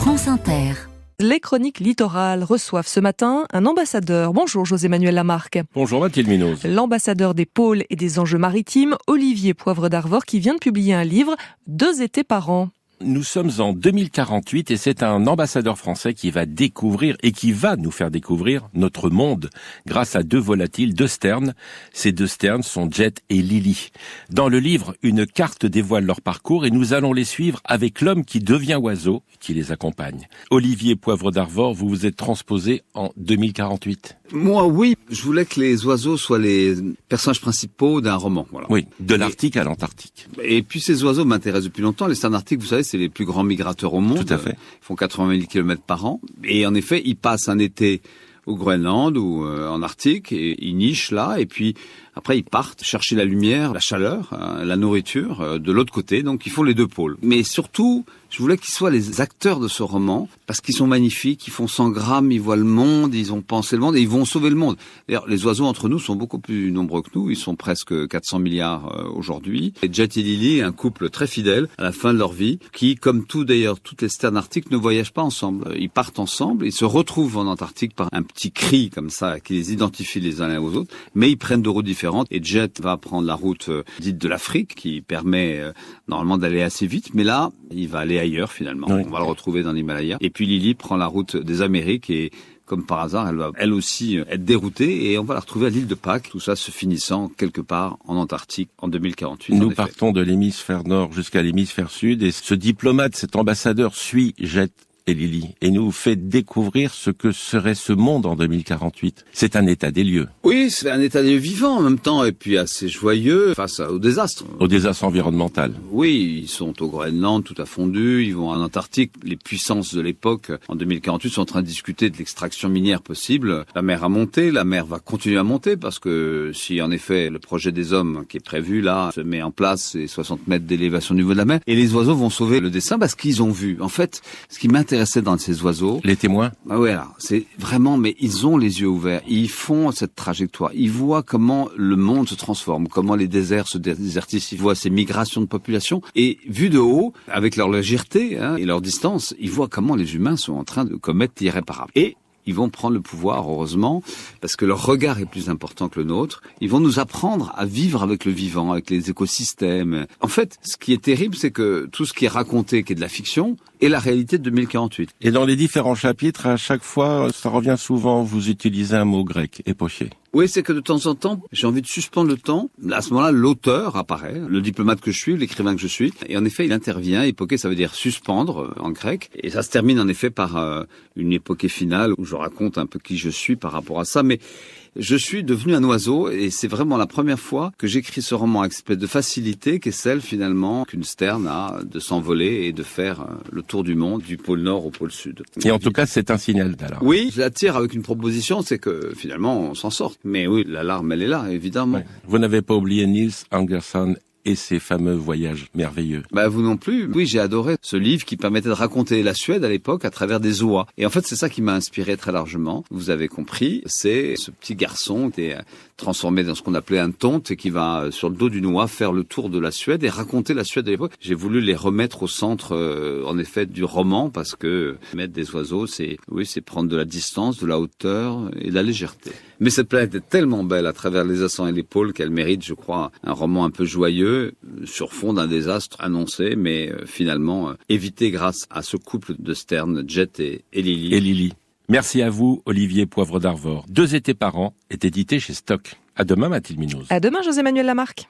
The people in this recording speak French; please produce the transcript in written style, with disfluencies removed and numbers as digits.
France Inter. Les chroniques littorales reçoivent ce matin un ambassadeur. Bonjour José-Manuel Lamarque. Bonjour Mathilde Munoz. L'ambassadeur des pôles et des enjeux maritimes, Olivier Poivre d'Arvor, qui vient de publier un livre, 2 étés par an. Nous sommes en 2048 et c'est un ambassadeur français qui va découvrir et qui va nous faire découvrir notre monde grâce à 2 volatiles, 2 sternes. Ces 2 sternes sont Jet et Lily. Dans le livre, une carte dévoile leur parcours et nous allons les suivre avec l'homme qui devient oiseau qui les accompagne. Olivier Poivre d'Arvor, vous vous êtes transposé en 2048. Moi, oui. Je voulais que les oiseaux soient les personnages principaux d'un roman. Voilà. Oui, de l'Arctique à l'Antarctique. Et puis ces oiseaux m'intéressent depuis longtemps. Les sternes arctiques, vous savez, c'est les plus grands migrateurs au monde. Tout à fait. Ils font 80 000 km par an. Et en effet, ils passent un été au Groenland ou en Arctique et ils nichent là. Et puis après, ils partent chercher la lumière, la chaleur, la nourriture de l'autre côté. Donc ils font les 2 pôles. Mais surtout, je voulais qu'ils soient les acteurs de ce roman parce qu'ils sont magnifiques, ils font 100 grammes, ils voient le monde, ils ont pensé le monde et ils vont sauver le monde. D'ailleurs, les oiseaux entre nous sont beaucoup plus nombreux que nous. Ils sont presque 400 milliards aujourd'hui. Et Jet et Lily, un couple très fidèle à la fin de leur vie qui, comme tout d'ailleurs, toutes les sternes arctiques ne voyagent pas ensemble. Ils partent ensemble, ils se retrouvent en Antarctique par un petit cri comme ça qui les identifie les uns aux autres, mais ils prennent 2 routes différentes. Et Jet va prendre la route dite de l'Afrique qui permet normalement d'aller assez vite, mais là, il va aller ailleurs finalement. Oui. On va le retrouver dans l'Himalaya. Et puis Lily prend la route des Amériques et comme par hasard, elle va elle aussi être déroutée et on va la retrouver à l'île de Pâques. Tout ça se finissant quelque part en Antarctique en 2048. Nous partons de l'hémisphère nord jusqu'à l'hémisphère sud et ce diplomate, cet ambassadeur suit Jet et Lily et nous fait découvrir ce que serait ce monde en 2048. C'est un état des lieux. Oui, c'est un état des lieux vivant en même temps et puis assez joyeux face au désastre. Au désastre environnemental. Oui, ils sont au Groenland tout a fondu, ils vont en Antarctique. Les puissances de l'époque, en 2048, sont en train de discuter de l'extraction minière possible. La mer a monté, la mer va continuer à monter parce que si en effet le projet des hommes qui est prévu là se met en place, c'est 60 mètres d'élévation au niveau de la mer et les oiseaux vont sauver le destin parce qu'ils ont vu. En fait, ce qui m'intéressait dans ces oiseaux. Les témoins? Ah ouais, là, c'est vraiment, mais ils ont les yeux ouverts. Ils font cette trajectoire. Ils voient comment le monde se transforme, comment les déserts se désertifient. Ils voient ces migrations de population. Et vu de haut, avec leur légèreté et leur distance, ils voient comment les humains sont en train de commettre l'irréparable. Et ils vont prendre le pouvoir, heureusement, parce que leur regard est plus important que le nôtre. Ils vont nous apprendre à vivre avec le vivant, avec les écosystèmes. En fait, ce qui est terrible, c'est que tout ce qui est raconté, qui est de la fiction, est la réalité de 2048. Et dans les différents chapitres, à chaque fois, ça revient souvent, vous utilisez un mot grec, époché. Oui, c'est que de temps en temps, j'ai envie de suspendre le temps. À ce moment-là, l'auteur apparaît, le diplomate que je suis, l'écrivain que je suis. Et en effet, il intervient. Époquer, ça veut dire suspendre en grec. Et ça se termine en effet par une époquée finale où je raconte un peu qui je suis par rapport à ça. Mais je suis devenu un oiseau et c'est vraiment la première fois que j'écris ce roman avec cette espèce de facilité qui est celle finalement qu'une sterne a de s'envoler et de faire le tour du monde, du pôle nord au pôle sud. Et en tout cas, c'est un signal d'alarme. Oui, je l'attire avec une proposition, c'est que finalement on s'en sort. Mais oui, l'alarme elle est là, évidemment. Ouais. Vous n'avez pas oublié Niels Anderson et ses fameux voyages merveilleux. Vous non plus. Oui, j'ai adoré ce livre qui permettait de raconter la Suède à l'époque à travers des oies. Et en fait, c'est ça qui m'a inspiré très largement. Vous avez compris, c'est ce petit garçon qui est transformé dans ce qu'on appelait un tonte et qui va, sur le dos d'une oie, faire le tour de la Suède et raconter la Suède à l'époque. J'ai voulu les remettre au centre, en effet, du roman parce que mettre des oiseaux, c'est prendre de la distance, de la hauteur et de la légèreté. Mais cette planète est tellement belle à travers les accents et les pôles qu'elle mérite, je crois, un roman un peu joyeux sur fond d'un désastre annoncé, mais finalement évité grâce à ce couple de sternes, Jet et Lily. Merci à vous, Olivier Poivre d'Arvor. 2 étés par an est édité chez Stock. À demain, Mathilde Munoz. À demain, José-Manuel Lamarque.